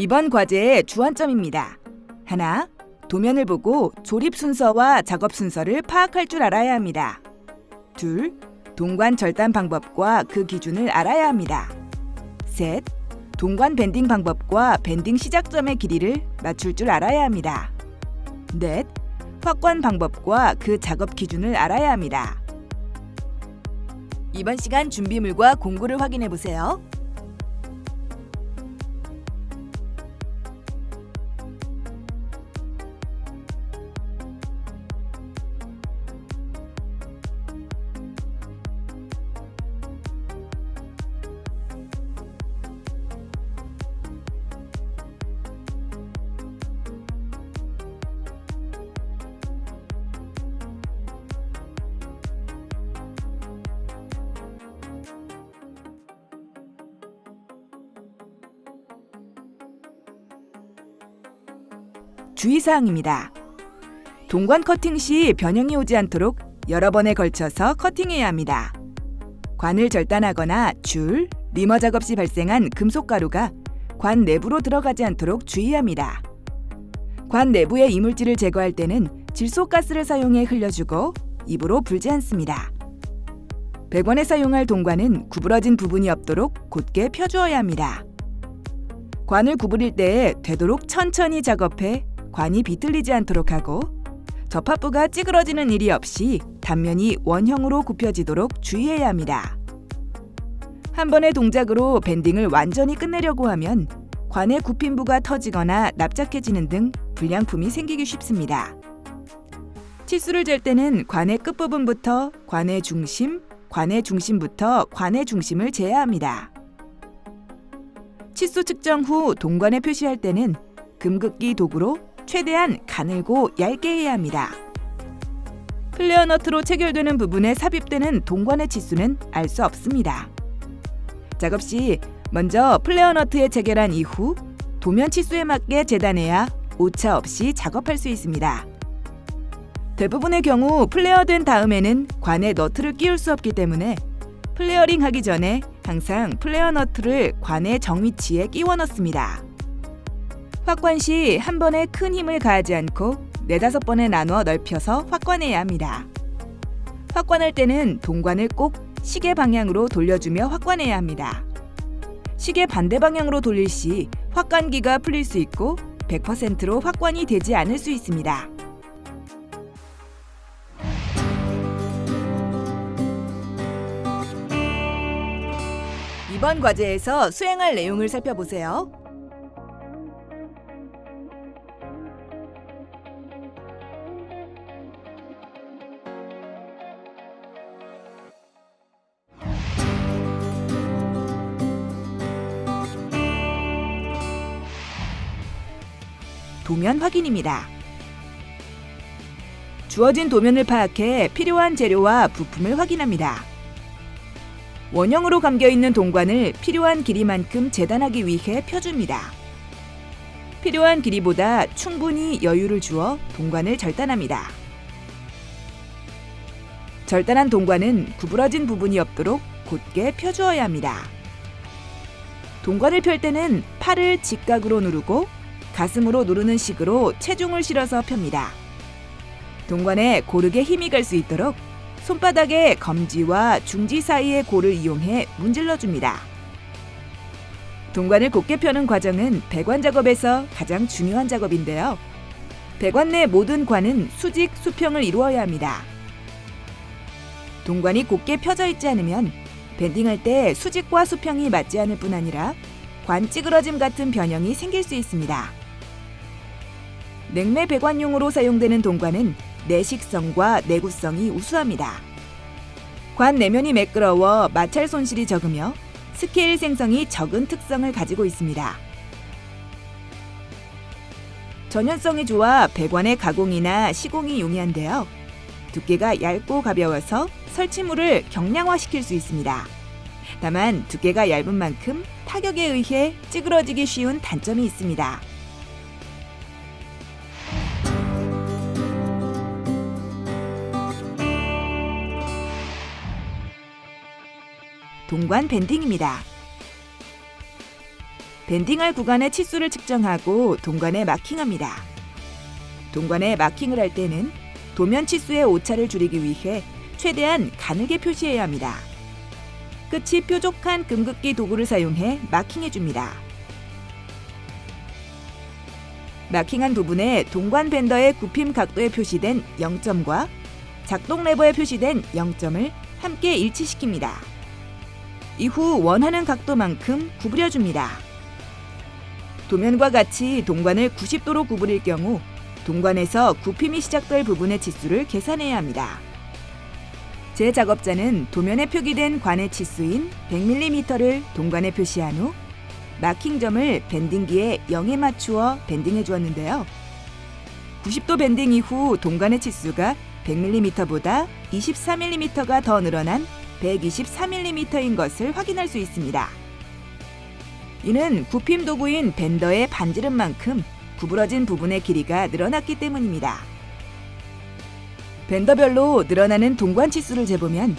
이번 과제의 주안점입니다. 하나, 도면을 보고 조립 순서와 작업 순서를 파악할 줄 알아야 합니다. 둘, 동관 절단 방법과 그 기준을 알아야 합니다. 셋, 동관 밴딩 방법과 밴딩 시작점의 길이를 맞출 줄 알아야 합니다. 넷, 확관 방법과 그 작업 기준을 알아야 합니다. 이번 시간 준비물과 공구를 확인해 보세요. 주의사항입니다. 동관 커팅 시 변형이 오지 않도록 여러 번에 걸쳐서 커팅해야 합니다. 관을 절단하거나 줄, 리머 작업 시 발생한 금속가루가 관 내부로 들어가지 않도록 주의합니다. 관 내부의 이물질을 제거할 때는 질소가스를 사용해 흘려주고 입으로 불지 않습니다. 배관에 사용할 동관은 구부러진 부분이 없도록 곧게 펴주어야 합니다. 관을 구부릴 때에 되도록 천천히 작업해 관이 비틀리지 않도록 하고 접합부가 찌그러지는 일이 없이 단면이 원형으로 굽혀지도록 주의해야 합니다. 한 번의 동작으로 밴딩을 완전히 끝내려고 하면 관의 굽힌부가 터지거나 납작해지는 등 불량품이 생기기 쉽습니다. 치수를 잴 때는 관의 끝부분부터 관의 중심, 관의 중심부터 관의 중심을 재야 합니다. 치수 측정 후 동관에 표시할 때는 금긋기 도구로 최대한 가늘고 얇게 해야 합니다. 플레어 너트로 체결되는 부분에 삽입되는 동관의 치수는 알 수 없습니다. 작업 시 먼저 플레어 너트에 체결한 이후 도면 치수에 맞게 재단해야 오차 없이 작업할 수 있습니다. 대부분의 경우 플레어된 다음에는 관에 너트를 끼울 수 없기 때문에 플레어링 하기 전에 항상 플레어 너트를 관의 정위치에 끼워 넣습니다. 확관 시 한 번에 큰 힘을 가하지 않고 4-5번에 나누어 넓혀서 확관해야 합니다. 확관할 때는 동관을 꼭 시계 방향으로 돌려주며 확관해야 합니다. 시계 반대 방향으로 돌릴 시 확관기가 풀릴 수 있고 100%로 확관이 되지 않을 수 있습니다. 이번 과제에서 수행할 내용을 살펴보세요. 도면 확인입니다. 주어진 도면을 파악해 필요한 재료와 부품을 확인합니다. 원형으로 감겨있는 동관을 필요한 길이만큼 재단하기 위해 펴줍니다. 필요한 길이보다 충분히 여유를 주어 동관을 절단합니다. 절단한 동관은 구부러진 부분이 없도록 곧게 펴주어야 합니다. 동관을 펼 때는 팔을 직각으로 누르고 가슴으로 누르는 식으로 체중을 실어서 펴니다. 동관에 고르게 힘이 갈 수 있도록 손바닥의 검지와 중지 사이의 골을 이용해 문질러줍니다. 동관을 곧게 펴는 과정은 배관 작업에서 가장 중요한 작업인데요. 배관 내 모든 관은 수직, 수평을 이루어야 합니다. 동관이 곧게 펴져 있지 않으면 밴딩할 때 수직과 수평이 맞지 않을 뿐 아니라 관 찌그러짐 같은 변형이 생길 수 있습니다. 냉매 배관용으로 사용되는 동관은 내식성과 내구성이 우수합니다. 관 내면이 매끄러워 마찰 손실이 적으며 스케일 생성이 적은 특성을 가지고 있습니다. 전연성이 좋아 배관의 가공이나 시공이 용이한데요. 두께가 얇고 가벼워서 설치물을 경량화시킬 수 있습니다. 다만 두께가 얇은 만큼 타격에 의해 찌그러지기 쉬운 단점이 있습니다. 동관 밴딩입니다. 밴딩할 구간의 치수를 측정하고 동관에 마킹합니다. 동관에 마킹을 할 때는 도면 치수의 오차를 줄이기 위해 최대한 가늘게 표시해야 합니다. 끝이 뾰족한 금극기 도구를 사용해 마킹해줍니다. 마킹한 부분에 동관 밴더의 굽힘 각도에 표시된 0점과 작동 레버에 표시된 0점을 함께 일치시킵니다. 이후 원하는 각도만큼 구부려줍니다. 도면과 같이 동관을 90도로 구부릴 경우 동관에서 굽힘이 시작될 부분의 치수를 계산해야 합니다. 제 작업자는 도면에 표기된 관의 치수인 100mm를 동관에 표시한 후 마킹점을 밴딩기에 0에 맞추어 밴딩해 주었는데요. 90도 밴딩 이후 동관의 치수가 100mm보다 24mm가 더 늘어난 124mm인 것을 확인할 수 있습니다. 이는 굽힘 도구인 밴더의 반지름만큼 구부러진 부분의 길이가 늘어났기 때문입니다. 밴더별로 늘어나는 동관 치수를 재보면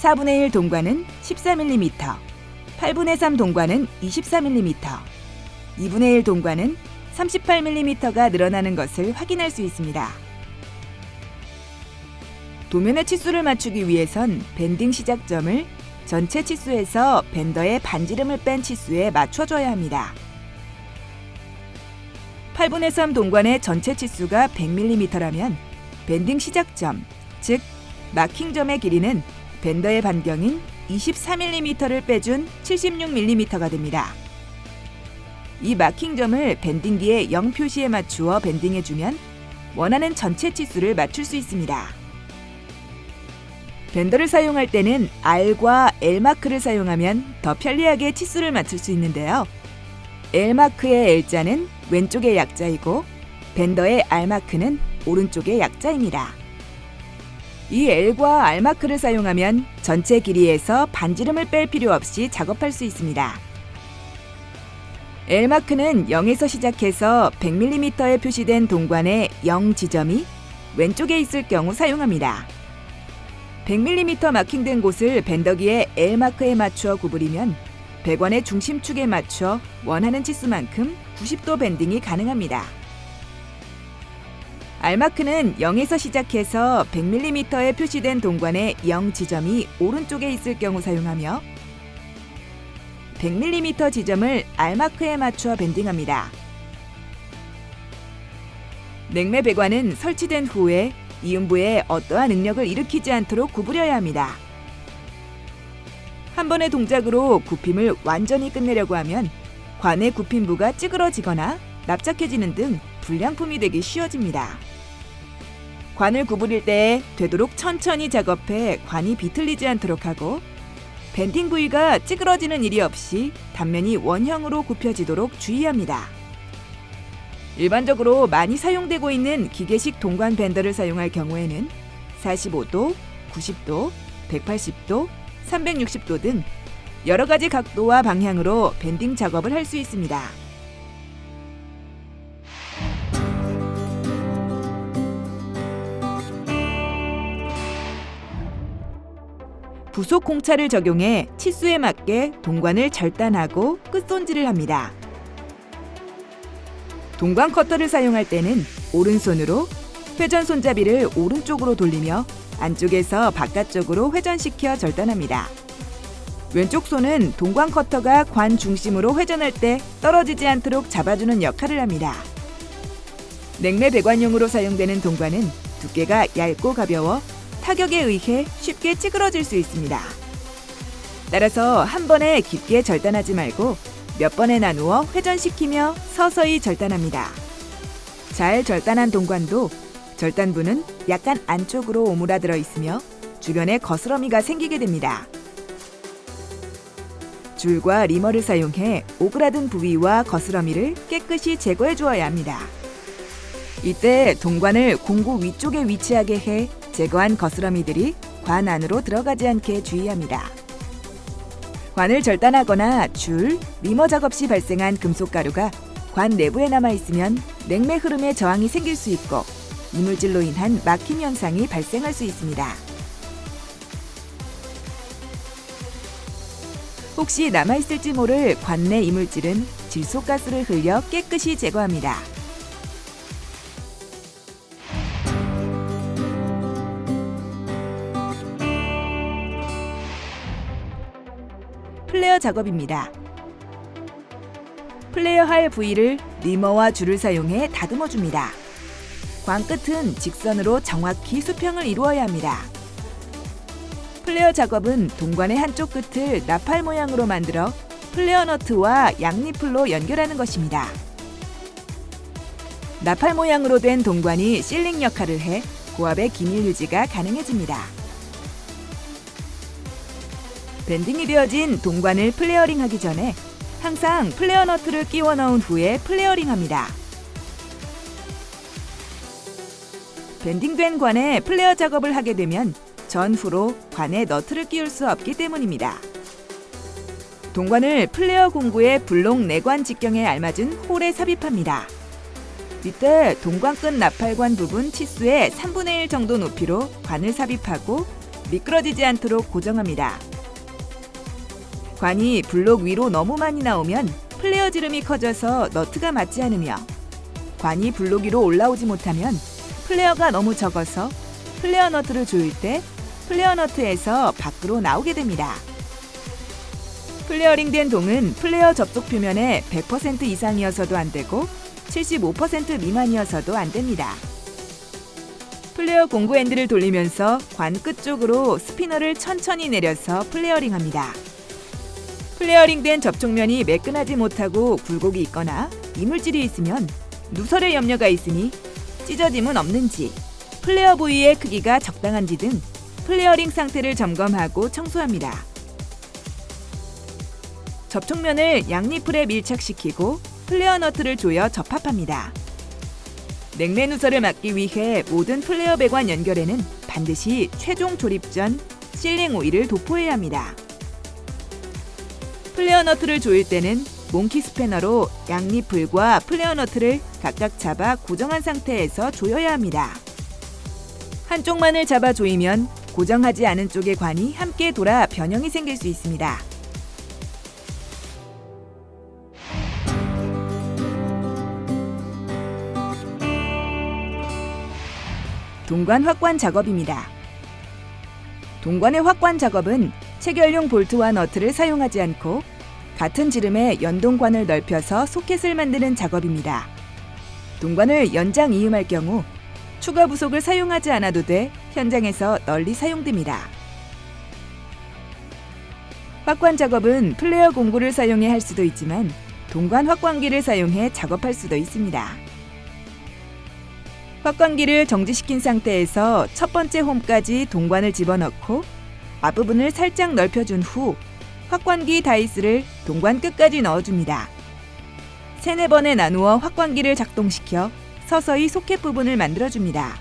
4분의 1 동관은 14mm, 8분의 3 동관은 24mm, 2분의 1 동관은 38mm가 늘어나는 것을 확인할 수 있습니다. 도면의 치수를 맞추기 위해선 밴딩 시작점을 전체 치수에서 밴더의 반지름을 뺀 치수에 맞춰줘야 합니다. 8분의 3 동관의 전체 치수가 100mm라면 밴딩 시작점, 즉 마킹점의 길이는 밴더의 반경인 24mm를 빼준 76mm가 됩니다. 이 마킹점을 밴딩기에 0 표시에 맞추어 밴딩해주면 원하는 전체 치수를 맞출 수 있습니다. 밴더를 사용할 때는 R과 L마크를 사용하면 더 편리하게 치수를 맞출 수 있는데요. L마크의 L자는 왼쪽의 약자이고 밴더의 R마크는 오른쪽의 약자입니다. 이 L과 R마크를 사용하면 전체 길이에서 반지름을 뺄 필요 없이 작업할 수 있습니다. L마크는 0에서 시작해서 100mm에 표시된 동관의 0 지점이 왼쪽에 있을 경우 사용합니다. 100mm 마킹된 곳을 밴더기에 L마크에 맞추어 구부리면 배관의 중심축에 맞춰 원하는 치수만큼 90도 밴딩이 가능합니다. R마크는 0에서 시작해서 100mm에 표시된 동관의 0 지점이 오른쪽에 있을 경우 사용하며 100mm 지점을 R마크에 맞추어 밴딩합니다. 냉매 배관은 설치된 후에 이음부에 어떠한 응력을 일으키지 않도록 구부려야 합니다. 한 번의 동작으로 굽힘을 완전히 끝내려고 하면 관의 굽힘부가 찌그러지거나 납작해지는 등 불량품이 되기 쉬워집니다. 관을 구부릴 때 되도록 천천히 작업해 관이 비틀리지 않도록 하고 밴딩 부위가 찌그러지는 일이 없이 단면이 원형으로 굽혀지도록 주의합니다. 일반적으로 많이 사용되고 있는 기계식 동관 밴더를 사용할 경우에는 45도, 90도, 180도, 360도 등 여러 가지 각도와 방향으로 밴딩 작업을 할 수 있습니다. 부속 공차를 적용해 치수에 맞게 동관을 절단하고 끝손질을 합니다. 동관 커터를 사용할 때는 오른손으로 회전 손잡이를 오른쪽으로 돌리며 안쪽에서 바깥쪽으로 회전시켜 절단합니다. 왼쪽 손은 동관 커터가 관 중심으로 회전할 때 떨어지지 않도록 잡아주는 역할을 합니다. 냉매 배관용으로 사용되는 동관은 두께가 얇고 가벼워 타격에 의해 쉽게 찌그러질 수 있습니다. 따라서 한 번에 깊게 절단하지 말고 몇 번에 나누어 회전시키며 서서히 절단합니다. 잘 절단한 동관도 절단부는 약간 안쪽으로 오므라들어 있으며 주변에 거스러미가 생기게 됩니다. 줄과 리머를 사용해 오그라든 부위와 거스러미를 깨끗이 제거해 주어야 합니다. 이때 동관을 공구 위쪽에 위치하게 해 제거한 거스러미들이 관 안으로 들어가지 않게 주의합니다. 관을 절단하거나 줄, 리머 작업 시 발생한 금속가루가 관 내부에 남아있으면 냉매 흐름에 저항이 생길 수 있고 이물질로 인한 막힘 현상이 발생할 수 있습니다. 혹시 남아있을지 모를 관 내 이물질은 질소가스를 흘려 깨끗이 제거합니다. 플레어 작업입니다. 플레어 할 부위를 리머와 줄을 사용해 다듬어 줍니다. 관 끝은 직선으로 정확히 수평을 이루어야 합니다. 플레어 작업은 동관의 한쪽 끝을 나팔 모양으로 만들어 플레어 너트와 양니플로 연결하는 것입니다. 나팔 모양으로 된 동관이 실링 역할을 해 고압의 기밀 유지가 가능해집니다. 밴딩이 되어진 동관을 플레어링하기 전에 항상 플레어 너트를 끼워 넣은 후에 플레어링합니다. 밴딩된 관에 플레어 작업을 하게 되면 전후로 관에 너트를 끼울 수 없기 때문입니다. 동관을 플레어 공구의 블록 내관 직경에 알맞은 홀에 삽입합니다. 이때 동관 끝 나팔관 부분 치수의 3분의 1 정도 높이로 관을 삽입하고 미끄러지지 않도록 고정합니다. 관이 블록 위로 너무 많이 나오면 플레어 지름이 커져서 너트가 맞지 않으며 관이 블록 위로 올라오지 못하면 플레어가 너무 적어서 플레어 너트를 조일 때 플레어 너트에서 밖으로 나오게 됩니다. 플레어링된 동은 플레어 접촉 표면의 100% 이상이어서도 안 되고 75% 미만이어서도 안 됩니다. 플레어 공구 핸들을 돌리면서 관 끝쪽으로 스피너를 천천히 내려서 플레어링합니다. 플레어링된 접촉면이 매끈하지 못하고 굴곡이 있거나 이물질이 있으면 누설의 염려가 있으니 찢어짐은 없는지, 플레어 부위의 크기가 적당한지 등 플레어링 상태를 점검하고 청소합니다. 접촉면을 양니플에 밀착시키고 플레어 너트를 조여 접합합니다. 냉매 누설을 막기 위해 모든 플레어 배관 연결에는 반드시 최종 조립 전 실링 오일을 도포해야 합니다. 플레어 너트를 조일 때는 몽키 스패너로 양니플과 플레어 너트를 각각 잡아 고정한 상태에서 조여야 합니다. 한쪽만을 잡아 조이면 고정하지 않은 쪽의 관이 함께 돌아 변형이 생길 수 있습니다. 동관 확관 작업입니다. 동관의 확관 작업은 체결용 볼트와 너트를 사용하지 않고 같은 지름의 연동관을 넓혀서 소켓을 만드는 작업입니다. 동관을 연장 이음할 경우 추가 부속을 사용하지 않아도 돼 현장에서 널리 사용됩니다. 확관 작업은 플레어 공구를 사용해 할 수도 있지만 동관 확관기를 사용해 작업할 수도 있습니다. 확관기를 정지시킨 상태에서 첫 번째 홈까지 동관을 집어넣고 앞부분을 살짝 넓혀준 후 확관기 다이스를 동관 끝까지 넣어줍니다. 3-4번에 나누어 확관기를 작동시켜 서서히 소켓 부분을 만들어줍니다.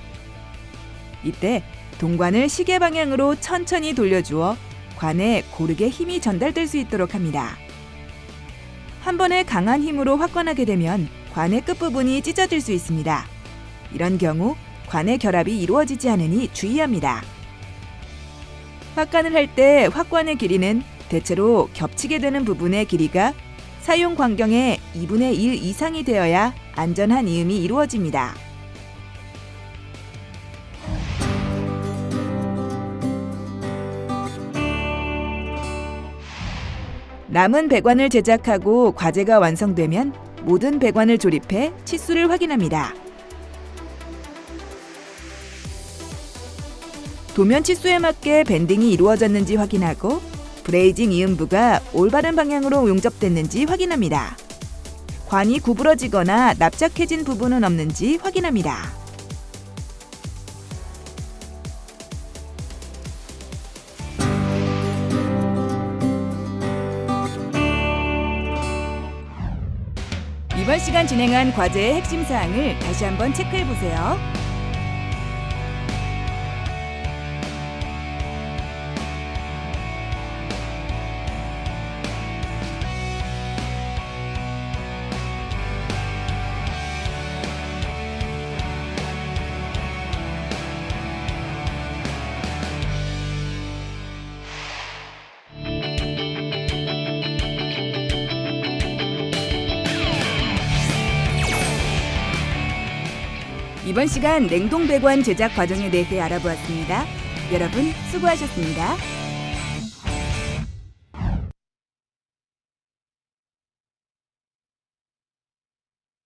이때 동관을 시계 방향으로 천천히 돌려주어 관에 고르게 힘이 전달될 수 있도록 합니다. 한 번에 강한 힘으로 확관하게 되면 관의 끝부분이 찢어질 수 있습니다. 이런 경우 관의 결합이 이루어지지 않으니 주의합니다. 확관을 할 때 확관의 길이는 대체로 겹치게 되는 부분의 길이가 사용 광경의 2분의 1 이상이 되어야 안전한 이음이 이루어집니다. 남은 배관을 제작하고 과제가 완성되면 모든 배관을 조립해 치수를 확인합니다. 도면 치수에 맞게 밴딩이 이루어졌는지 확인하고 브레이징 이음부가 올바른 방향으로 용접됐는지 확인합니다. 관이 구부러지거나 납작해진 부분은 없는지 확인합니다. 이번 시간 진행한 과제의 핵심 사항을 다시 한번 체크해 보세요. 이번 시간 냉동 배관 제작 과정에 대해 알아보았습니다. 여러분 수고하셨습니다.